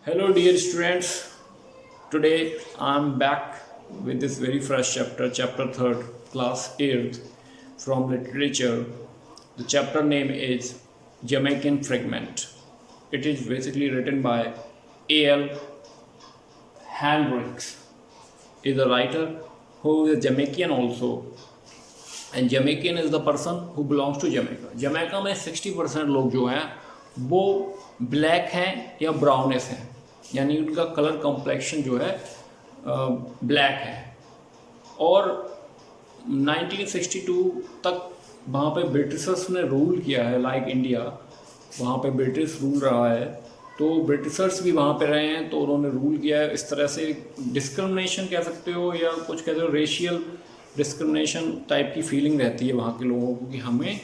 Hello, dear students. Today I'm back with this very fresh chapter, chapter 3rd, class 8th from literature. The chapter name is Jamaican Fragment. It is basically written by A.L. Hendricks. Is a writer who is a Jamaican also. And Jamaican is the person who belongs to Jamaica. Jamaica में 60% लोग जो हैं वो black हैं या brownish हैं, यानी उनका कलर कॉम्प्लेक्शन जो है ब्लैक है. और 1962 तक वहाँ पे ब्रिटिशर्स ने रूल किया है, लाइक इंडिया. वहाँ पे ब्रिटिश रूल रहा है, तो ब्रिटिशर्स भी वहाँ पे रहे हैं, तो उन्होंने रूल किया है. इस तरह से डिस्क्रिमिनेशन कह सकते हो या कुछ कहते हो, रेशियल डिस्क्रिमिनेशन टाइप की फीलिंग रहती है वहाँ के लोगों को कि हमें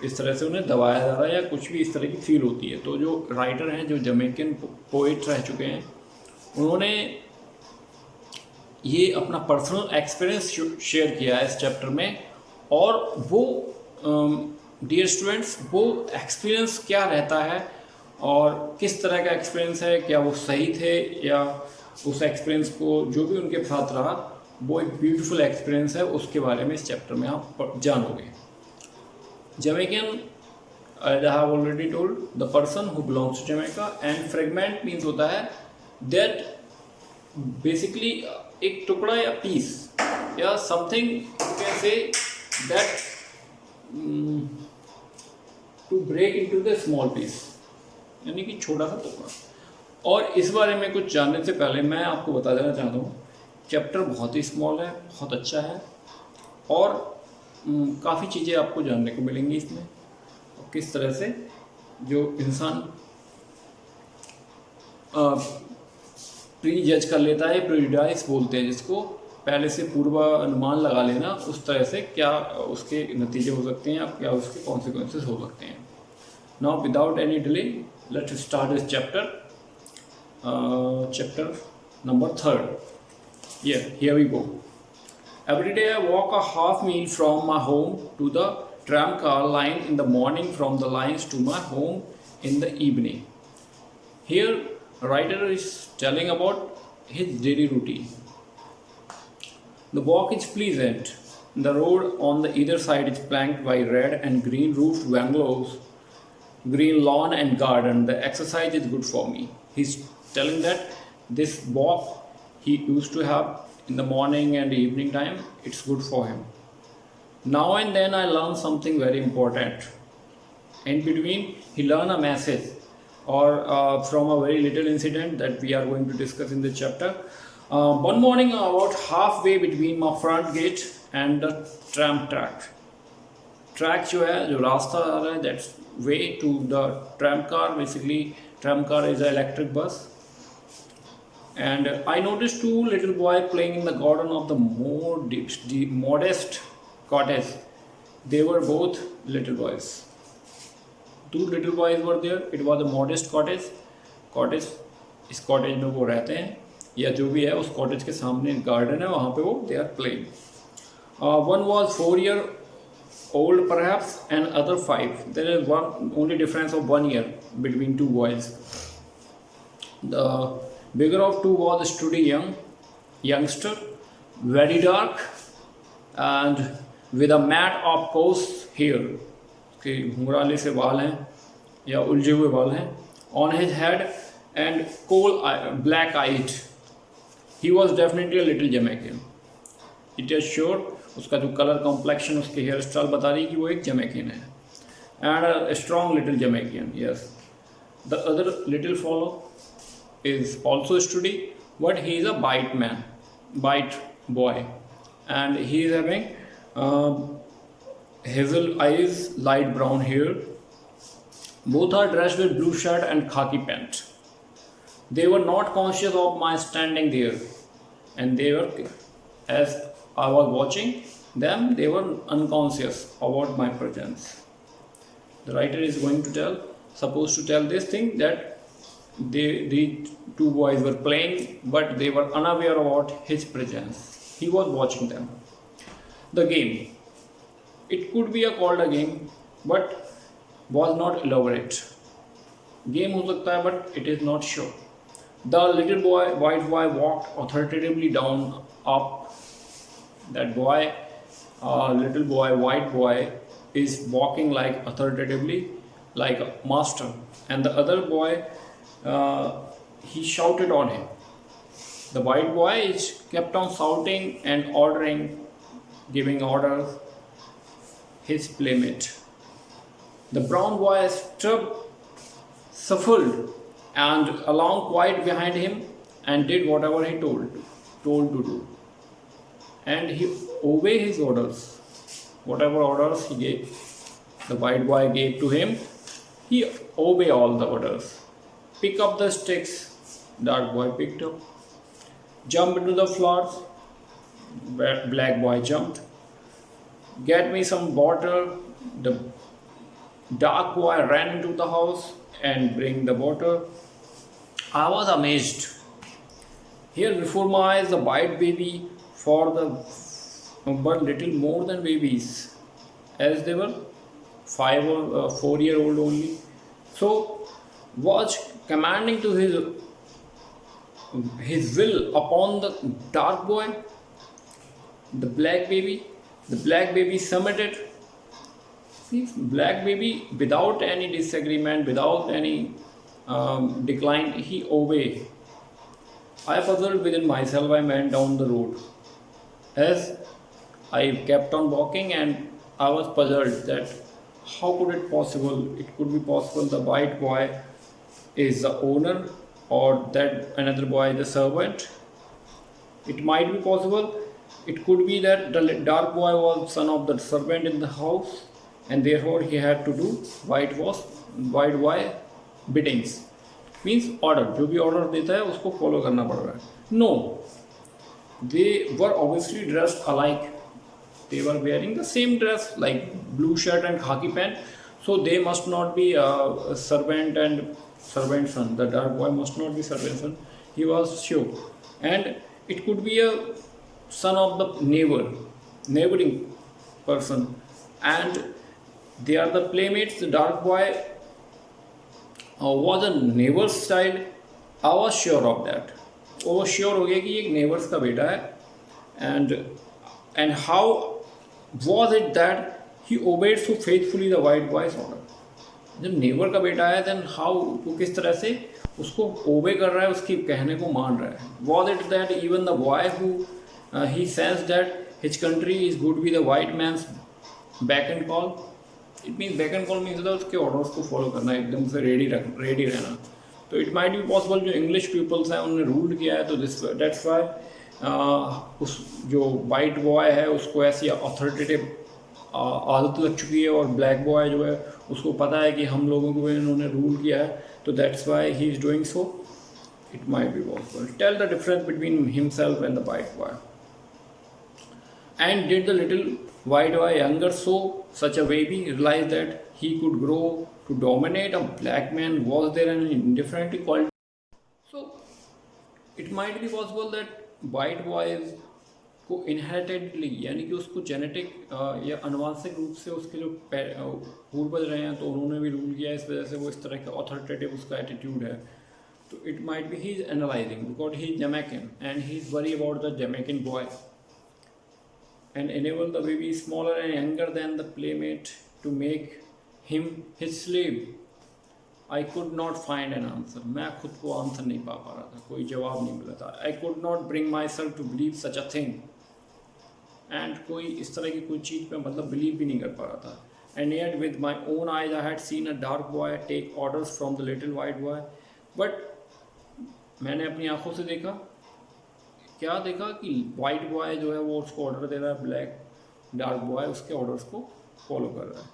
इस तरह से उन्हें दबाया जा रहा है या कुछ भी इस तरह की फील होती है. तो जो राइटर हैं, जो जमैकन पोइट रह चुके हैं, उन्होंने ये अपना पर्सनल एक्सपीरियंस शेयर किया है इस चैप्टर में. और वो डियर स्टूडेंट्स, वो एक्सपीरियंस क्या रहता है और किस तरह का एक्सपीरियंस है, क्या वो सही थे या उस एक्सपीरियंस को जो भी उनके साथ रहा वो एक ब्यूटीफुल एक्सपीरियंस है, उसके बारे में इस चैप्टर में आप जानोगे. Jamaican, as I have already told, the person who belongs to Jamaica, and fragment means होता है that basically एक टुकड़ा या पीस या something you can say that to break into the small piece, यानी कि छोटा सा टुकड़ा. और इस बारे में कुछ जानने से पहले मैं आपको बता देना चाहता हूँ, चैप्टर बहुत ही स्मॉल है, बहुत अच्छा है और काफ़ी चीज़ें आपको जानने को मिलेंगी इसमें. और किस तरह से जो इंसान प्री जज कर लेता है, प्रीजुडाइस बोलते हैं जिसको, पहले से पूर्वानुमान लगा लेना, उस तरह से क्या उसके नतीजे हो सकते हैं या क्या उसके कॉन्सिक्वेंसेस हो सकते हैं. Now without any delay let's start this chapter. Chapter number 3rd. Yeah, here we go. Every day I walk a half mile from my home to the tramcar line in the morning, from the lines to my home in the evening. Here, writer is telling about his daily routine. The walk is pleasant. The road on the either side is flanked by red and green roofed bungalows, green lawn and garden. The exercise is good for me. He's telling that this walk he used to have in the morning and evening time, it's good for him. Now and then I learn something very important. In between he learn a message or from a very little incident that we are going to discuss in the chapter. One morning about halfway between my front gate and the tram track. Track जो है, जो रास्ता आ रहा है, that's way to the tram car. Basically tram car is a electric bus. And I noticed two little boys playing in the garden of the modest cottage. They were both little boys. Two little boys were there. It was a modest cottage. Cottage, इस cottage में वो रहते हैं या जो भी है, उस cottage के सामने garden है, वहाँ पे वो they are playing. One was 4 year old perhaps and other 5. There is only difference of 1 year between two boys. The bigger of two was a sturdy youngster, very dark and with a mat of coarse hair. उसके घुंघराले से बाल हैं या उलझे हुए बाल हैं. On his head and black eyed. He was definitely a little Jamaican. It is sure. उसका जो कलर कॉम्प्लेक्शन, उसके हेयर स्टाइल बता रही है कि वो एक जमैकन है. And a strong little Jamaican, yes. The other little fellow is also sturdy, but he is a bite boy, and he is having hazel eyes, light brown hair. Both are dressed with blue shirt and khaki pant. They were not conscious of my standing there, and they were, as I was watching them, they were unconscious about my presence. The writer is supposed to tell this thing that the two boys were playing, but they were unaware about his presence. He was watching them. The game. It could be called a game, but was not elaborate. Game हो सकता है, but it is not sure. The little boy, white boy, walked authoritatively down up. That boy, little boy, white boy, is walking like authoritatively, like a master. And the other boy, he shouted on him. The white boy is kept on shouting and ordering, giving orders, his playmate. The brown boy stood, shuffled, and along quite behind him, and did whatever he told to do. And he obeyed his orders. Whatever orders he gave, the white boy gave to him, he obeyed all the orders. Pick up the sticks, dark boy picked up. Jump into the flowers, black boy jumped. Get me some water, the dark boy ran into the house and bring the water. I was amazed. Here before my eyes, the white baby for the but little more than babies, as they were 4-year-old only. So was commanding to his will upon the dark boy, the black baby. The black baby submitted. See, black baby, without any disagreement, without any decline, he obeyed. I puzzled within myself. I went down the road. As I kept on walking, and I was puzzled that how could it possible? It could be possible the white boy is the owner, or that another boy is the servant. It might be possible. It could be that the dark boy was son of the servant in the house, and therefore he had to do white boy biddings. Means order. जो भी order देता है उसको follow करना पड़ रहा है. No, they were obviously dressed alike. They were wearing the same dress, like blue shirt and khaki pant. So they must not be a servant and servant son. The dark boy must not be servant son. He was sure, and it could be a son of the neighboring person, and they are the playmates. The dark boy was a neighbor's child. I was sure of that. वो sure हो गया कि ये एक neighbours का बेटा है. And how was it that he obeyed so faithfully the white boy's order? जब नेबर का बेटा है, then how, वो किस तरह से उसको ओबे कर रहा है, उसकी कहने को मान रहा है. Was it that even the boy who he sensed that his country is going to be the white man's back and call? It means back and call means that उसके ऑर्डर्स को फॉलो करना, एकदम से ready रहना. तो it might be possible जो English peoples हैं उन्होंने रूल किया है, तो दैट्स वाई उस जो वाइट बॉय है उसको ऐसी अथॉरिटेटिव आदत लग चुकी है, और ब्लैक बॉय जो है उसको पता है कि हम लोगों को इन्होंने रूल किया है, तो that's why he is doing so. It might be possible. Tell the difference between himself and the white boy. And did the little white boy, younger so such a baby, realize that he could grow to dominate a black man? Was there an indifferent quality? So it might be possible that white boys को इनहेरिटेडली, यानी कि उसको genetic या अनुवांशिक रूप से उसके जो पूर्वज रहे हैं तो उन्होंने भी रूल किया, इस वजह से वो इस तरह का ऑथोरिटेटिव उसका एटीट्यूड है. तो it might B he is analysing because he is Jamaican and he is worry about the Jamaican boy, and enable the baby smaller and younger than the playmate to make him his slave. I could not find an answer. मैं खुद को answer नहीं पा रहा था, कोई जवाब नहीं मिला था. I could not bring myself to believe such a thing. And कोई इस तरह की कोई चीज़ पे मतलब बिलीव भी नहीं कर पा रहा था. And yet with my own eyes I had seen a dark boy take orders from the little white boy. But मैंने अपनी आंखों से देखा, क्या देखा कि वाइट बॉय जो है वो उसको ऑर्डर दे रहा है, ब्लैक डार्क बॉय उसके ऑर्डर्स को फॉलो कर रहा है.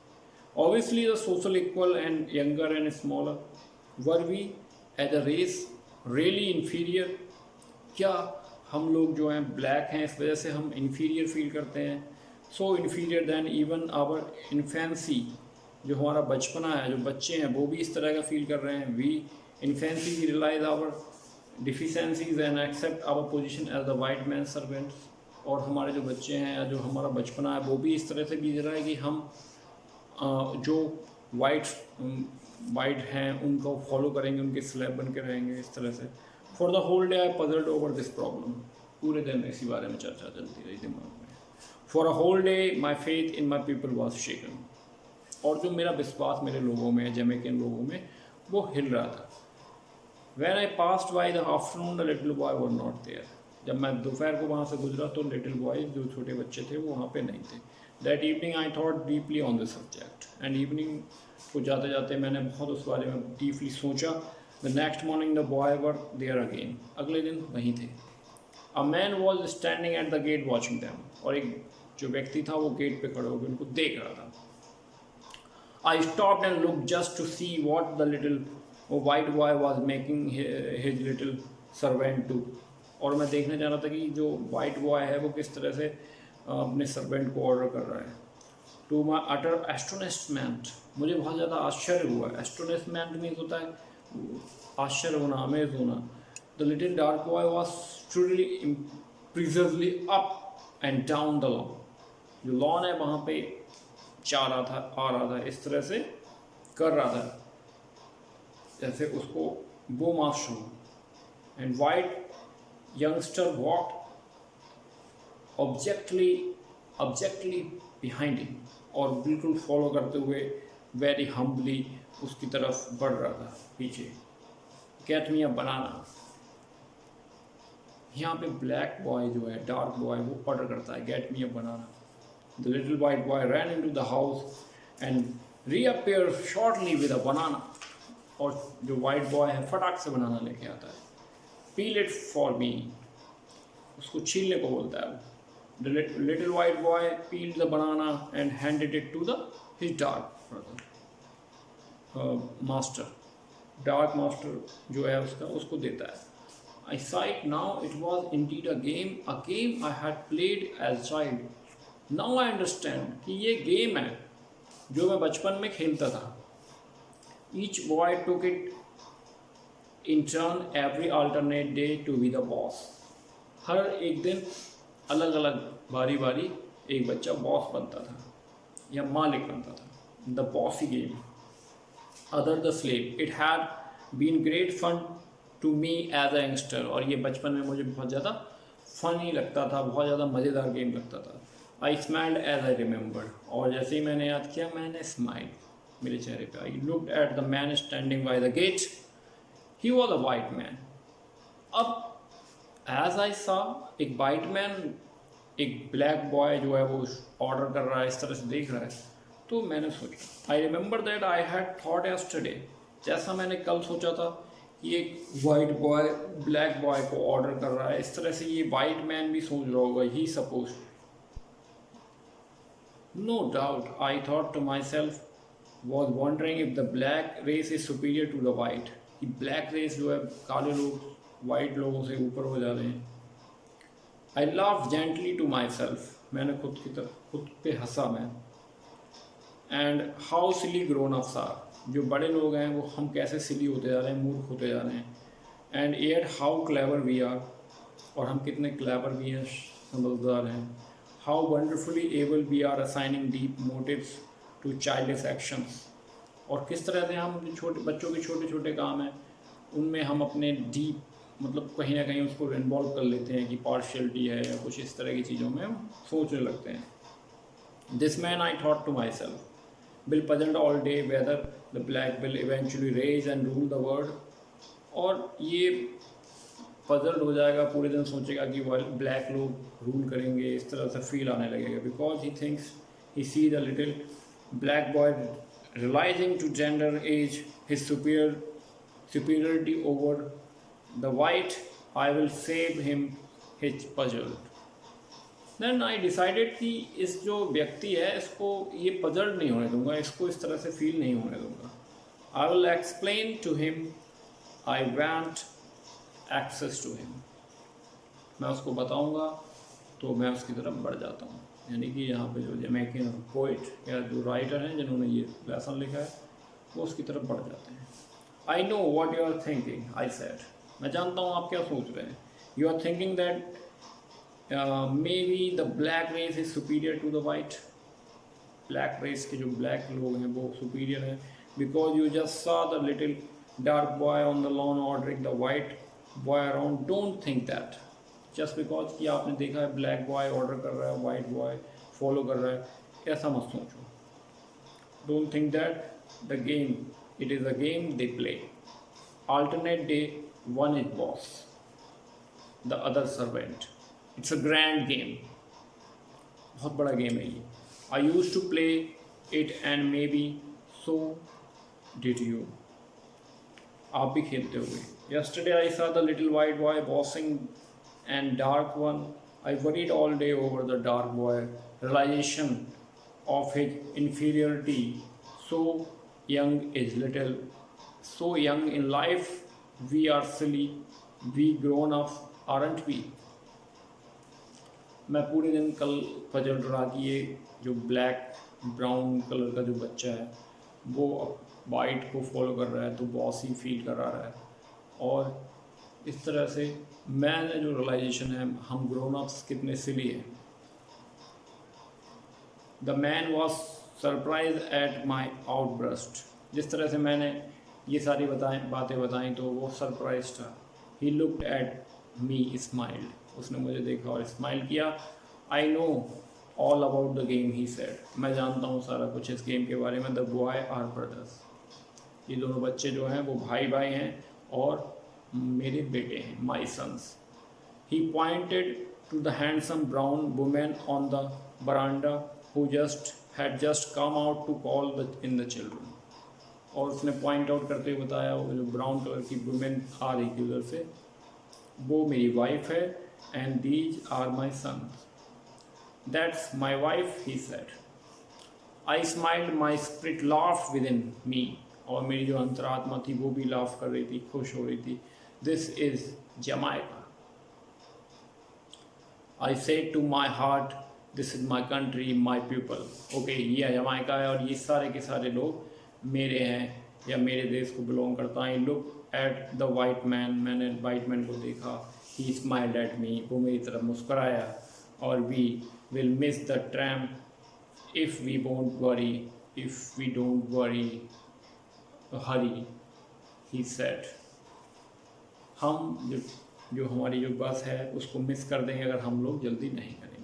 Obviously the social equal and younger and smaller were we as a race really inferior. क्या हम लोग जो हैं ब्लैक हैं इस वजह से हम इन्फीरियर फील करते हैं? So inferior than even our infancy, जो हमारा बचपना है, जो बच्चे हैं वो भी इस तरह का फील कर रहे हैं. We infancy we realise our deficiencies and accept our position as the white man servants. और हमारे जो बच्चे हैं या जो हमारा बचपना है वो भी इस तरह से बीत रहा है कि हम जो वाइट हैं उनको फॉलो करेंगे, उनके स्लेव बन के रहेंगे, इस तरह से for the whole day I puzzled over this problem, पूरे दिन इसी बारे में चर्चा चलती रही दिमाग में. For a whole day my faith in my people was shaken, और जो मेरा विश्वास मेरे लोगों में, जमैकन लोगों में, वो हिल रहा था. When I passed by the afternoon the little boy were not there, जब मैं दोपहर को वहाँ से गुजरा तो लिटिल बॉय जो छोटे बच्चे थे वो वहाँ पे नहीं थे. That evening I thought deeply on this subject, and evening को जाते जाते मैंने बहुत उस बारे में डीपली सोचा. The next morning the boy were there again, अगले दिन वहीं थे. A man was standing at the gate watching them, और एक जो व्यक्ति था वो गेट पे खड़े होकर उनको देख रहा था. I stopped and look just to see what the little white boy was making his little servant do, और मैं देखने जा रहा था कि जो वाइट बॉय है वो किस तरह से अपने सर्वेंट को ऑर्डर कर रहा है. टू माई अटर एस्टोनिशमेंट, मुझे बहुत ज़्यादा आश्चर्य हुआ. एस्टोनिशमेंट मीन्स होता है आश्चर्य होना, अमेज होना. The little dark boy was stoutly imperiously up and down the lawn, जो लॉन है वहाँ पे जा रहा था, आ रहा था, इस तरह से कर रहा था जैसे उसको वो मास्टर हो. And white youngster walk abjectly behind him, और बिल्कुल फॉलो करते हुए वेरी हम्बली उसकी तरफ बढ़ रहा था पीछे. गेट मी अ बनाना, यहाँ पे ब्लैक बॉय जो है, डार्क बॉय, वो ऑर्डर करता है get me a banana. The little white boy ran into the house and reappear shortly with a banana, और जो वाइट बॉय है फटाक से बनाना लेके आता है. पील इट फॉर मी, उसको छीलने को बोलता है. The little white boy peeled the banana and handed it to the his dark brother master. Dark master जो है उसका, उसको देता है. आई saw it now, it was indeed a game I had played as child. Now I understand कि ये game है जो मैं बचपन में खेलता था. Each boy took it in turn every alternate day to be the boss. हर एक दिन अलग अलग बारी बारी एक बच्चा बॉस बनता था या मालिक बनता था. The bossy game, other the slave. It had been great fun to me as a youngster, और ये बचपन में मुझे बहुत ज़्यादा फनी लगता था, बहुत ज़्यादा मज़ेदार गेम लगता था. आई स्माइल्ड एज आई रिमेंबर्ड, और जैसे ही मैंने याद किया मैंने स्माइल मेरे चेहरे पे आई. Looked at the man standing by the gate, he was a white man. अब एज आई सा, एक वाइट मैन एक ब्लैक बॉय जो है वो ऑर्डर कर रहा है, इस तरह से देख रहा है, तो मैंने सोचा. I remember that I had thought yesterday, जैसा मैंने कल सोचा था कि एक वाइट बॉय ब्लैक बॉय को ऑर्डर कर रहा है, इस तरह से ये वाइट मैन भी सोच रहा होगा. He suppose, no doubt I thought to myself, was wondering if the black race is superior to the white, कि ब्लैक रेस जो है काले लोग वाइट लोगों से ऊपर हो जा रहे हैं. I laugh gently to myself, मैंने खुद पे हंसा मैं. And how silly grown ups are, जो बड़े लोग हैं वो हम कैसे सिली होते जा रहे हैं, मूर्ख होते जा रहे हैं. And yet how clever we are, और हम कितने क्लेवर भी हैं, समझदार हैं. How wonderfully able we are assigning deep motives to childish actions, और किस तरह से हम छोटे बच्चों के छोटे छोटे काम हैं उनमें हम अपने डीप, मतलब कहीं ना कहीं उसको इन्वॉल्व कर लेते हैं कि पार्शियलिटी है या कुछ इस तरह की चीज़ों में हम सोचने लगते हैं. This man I thought to myself will puzzled all day whether the black will eventually raise and rule the world, और ये पजल्ड हो जाएगा, पूरे दिन सोचेगा कि ब्लैक लोग रूल करेंगे, इस तरह से फील आने लगेगा. Because he thinks he see the little black boy realizing to gender as his superiority over the white. I will save him his puzzle. Then I decided कि इस जो व्यक्ति है इसको ये पजल नहीं होने दूंगा, इसको इस तरह से फील नहीं होने दूंगा. I will explain to him I want access to him, मैं उसको बताऊंगा तो मैं उसकी तरफ बढ़ जाता हूँ. यानी कि यहाँ पे जो जमैकन पोइट या जो राइटर हैं जिन्होंने ये लेसन लिखा है वो उसकी तरफ बढ़ जाते हैं. I know what you are thinking, I said, मैं जानता हूँ आप क्या सोच रहे हैं. You are thinking that maybe the black race is superior to the white. Black race के जो black लोग हैं वो superior हैं because you just saw the little dark boy on the lawn ordering the white boy around, don't think that just because कि आपने देखा है ब्लैक बॉय ऑर्डर कर रहा है, वाइट बॉय फॉलो कर रहा है, ऐसा मत सोचो. Don't think that the game, it is a game they play. Alternate day, one is boss, the other servant. It's a grand game. बहुत बड़ा गेम है ये. I used to play it and maybe so did you. आप भी खेलते होगे. Yesterday I saw the little white boy bossing and dark one. I worried all day over the dark boy realization of his inferiority. So young is little. So young in life, we are silly, we grown up, aren't we? मैं पूरे दिन कल puzzle रहा कि ये जो black brown colour का जो बच्चा है वो वाइट को फॉलो कर रहा है तो बॉस ही फील करा रहा है. और इस तरह से मैंने जो रियलाइजेशन है हम ग्रोन अप्स कितने सिली हैं. The man was surprise at my outburst. जिस तरह से मैंने ये सारी बातें बताई तो वो सरप्राइज था. He looked at me smiled. उसने मुझे देखा और स्माइल किया. I know all about the game he said. मैं जानता हूँ सारा कुछ इस गेम के बारे में. The boy are brothers. ये दोनों बच्चे जो हैं वो भाई भाई हैं और मेरे बेटे हैं, my sons. He pointed to the handsome brown women on the veranda who had just come out to call in the children. और उसने पॉइंट आउट करते हुए बताया वो जो ब्राउन कलर की वुमेन आ रही थी उधर से वो मेरी वाइफ है. And these are my sons. That's my wife he said. I smiled, my spirit laugh within me. और मेरी जो अंतरात्मा थी वो भी लाफ कर रही थी, खुश हो रही थी. This is Jamaica. I said to my heart, this is my country, my people. Okay, ये जमाइका है और ये सारे के सारे लोग मेरे हैं या मेरे देश को बिलोंग करता है. Look at the white man. मैंने वाइट मैन को देखा. He smiled at me. वो मेरी तरफ मुस्कराया. और we will miss the tram if we won't worry, if we don't worry hurry, he said. हम जो हमारी जो बस है उसको मिस कर देंगे अगर हम लोग जल्दी नहीं करेंगे.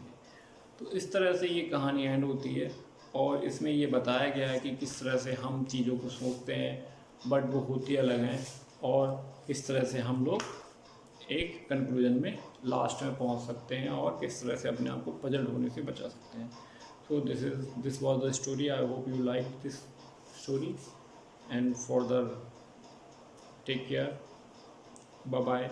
तो इस तरह से ये कहानी एंड होती है और इसमें ये बताया गया है कि किस तरह से हम चीज़ों को सोचते हैं बट वो होती अलग हैं और किस तरह से हम लोग एक कंक्लूजन में लास्ट में पहुंच सकते हैं और किस तरह से अपने आप को पजल होने से बचा सकते हैं. So this was the story. I hope you like this story and for the take care. Bye bye.